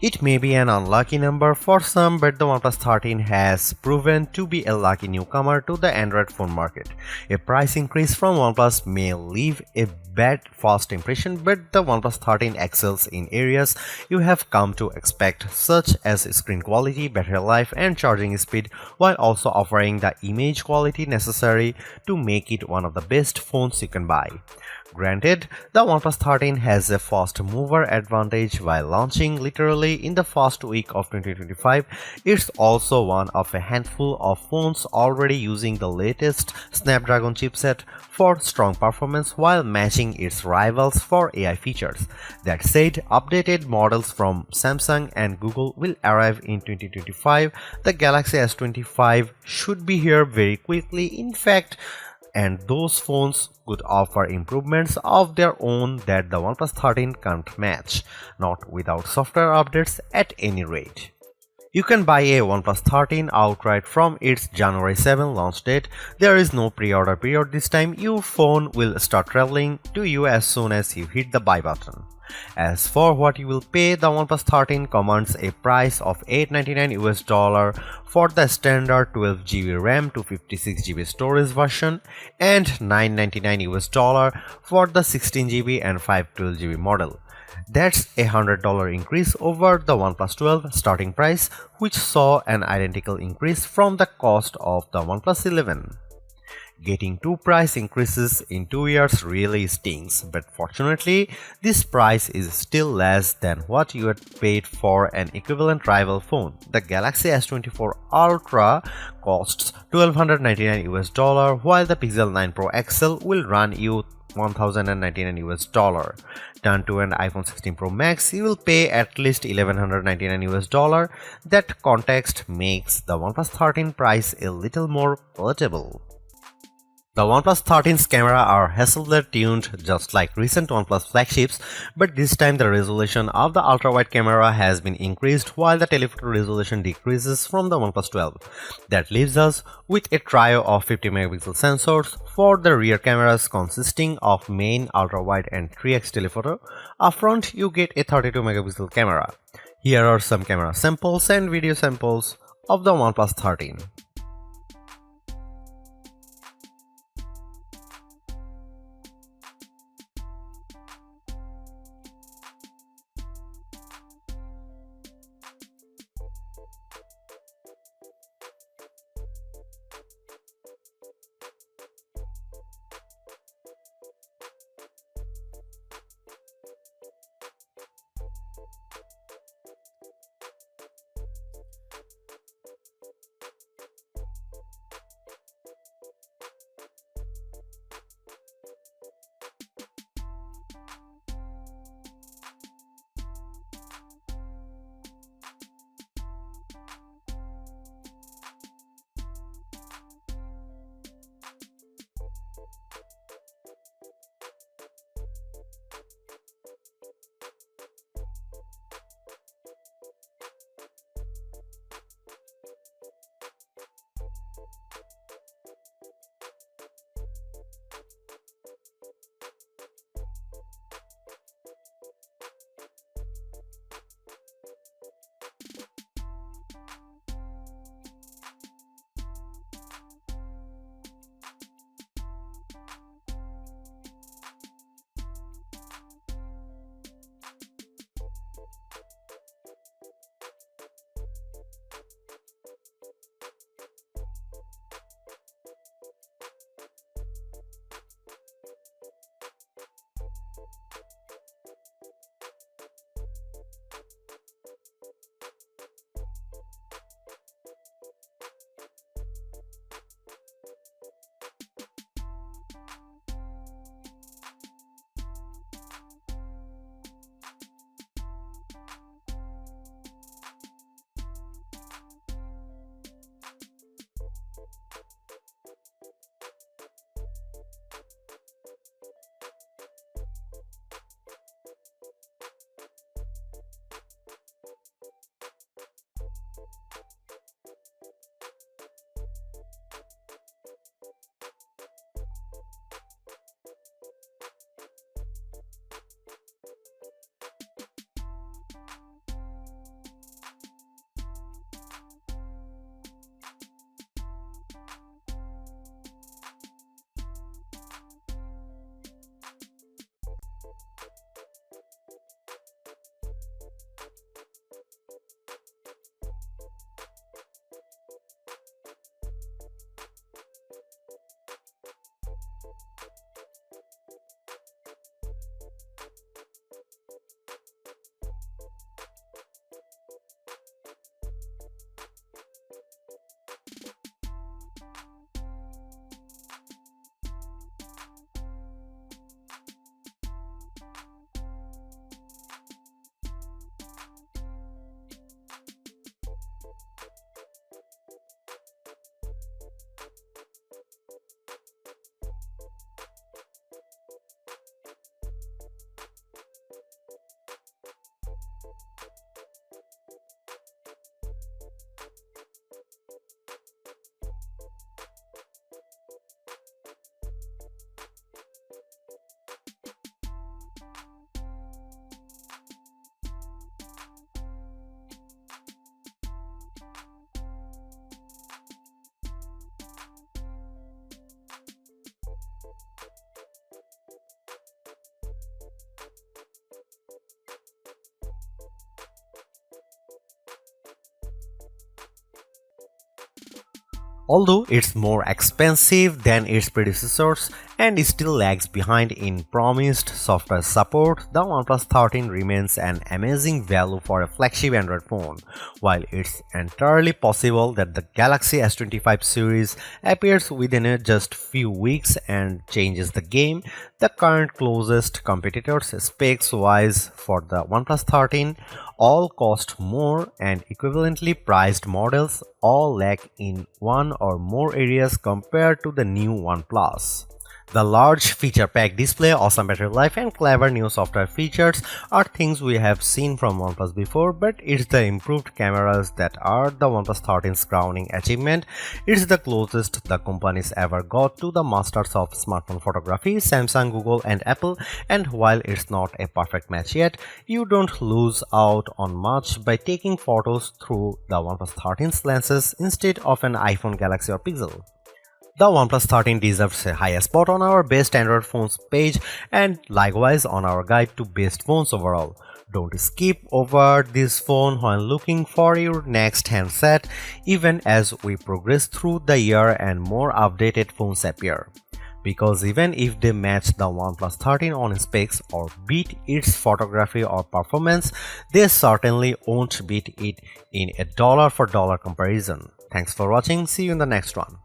It may be an unlucky number for some, but the OnePlus 13 has proven to be a lucky newcomer to the Android phone market. A price increase from OnePlus may leave a bad first impression, but the OnePlus 13 excels in areas you have come to expect, such as screen quality, battery life, and charging speed, while also offering the image quality necessary to make it one of the best phones you can buy. Granted, the OnePlus 13 has a fast mover advantage while launching literally in the first week of 2025. It's also one of a handful of phones already using the latest Snapdragon chipset for strong performance while matching its rivals for AI features. That said, updated models from Samsung and Google will arrive in 2025. The Galaxy S25 should be here very quickly. In fact, and those phones could offer improvements of their own that the OnePlus 13 can't match, not without software updates at any rate. You can buy a OnePlus 13 outright from its January 7 launch date. There is no pre-order period this time. Your phone will start traveling to you as soon as you hit the buy button. As for what you will pay, the OnePlus 13 commands a price of $899 for the standard 12GB RAM to 56GB storage version and $999 for the 16GB and 512GB model. That's a $100 increase over the OnePlus 12 starting price, which saw an identical increase from the cost of the OnePlus 11. Getting two price increases in 2 years really stings, but fortunately, this price is still less than what you had paid for an equivalent rival phone. The Galaxy S24 Ultra costs $1,299, while the Pixel 9 Pro XL will run you $1,099. Turn to an iPhone 16 Pro Max, you will pay at least $1,199. That context makes the OnePlus 13 price a little more palatable. The OnePlus 13's camera are Hasselblad tuned just like recent OnePlus flagships, but this time the resolution of the ultra-wide camera has been increased while the telephoto resolution decreases from the OnePlus 12. That leaves us with a trio of 50MP sensors for the rear cameras consisting of main, ultra-wide and 3x telephoto. Up front you get a 32MP camera. Here are some camera samples and video samples of the OnePlus 13. Although it's more expensive than its predecessors and still lags behind in promised software support, the OnePlus 13 remains an amazing value for a flagship Android phone. While it's entirely possible that the Galaxy S25 series appears within just few weeks and changes the game, the current closest competitors specs-wise for the OnePlus 13 all cost more, and equivalently priced models all lack in one or more areas compared to the new OnePlus. The large feature-packed display, awesome battery life, and clever new software features are things we have seen from OnePlus before, but it's the improved cameras that are the OnePlus 13's crowning achievement. It's the closest the companies ever got to the masters of smartphone photography, Samsung, Google, and Apple, and while it's not a perfect match yet, you don't lose out on much by taking photos through the OnePlus 13's lenses instead of an iPhone, Galaxy, or Pixel. The OnePlus 13 deserves a high spot on our best Android phones page and likewise on our guide to best phones overall. Don't skip over this phone when looking for your next handset, even as we progress through the year and more updated phones appear. Because even if they match the OnePlus 13 on specs or beat its photography or performance, they certainly won't beat it in a dollar for dollar comparison. Thanks for watching, see you in the next one.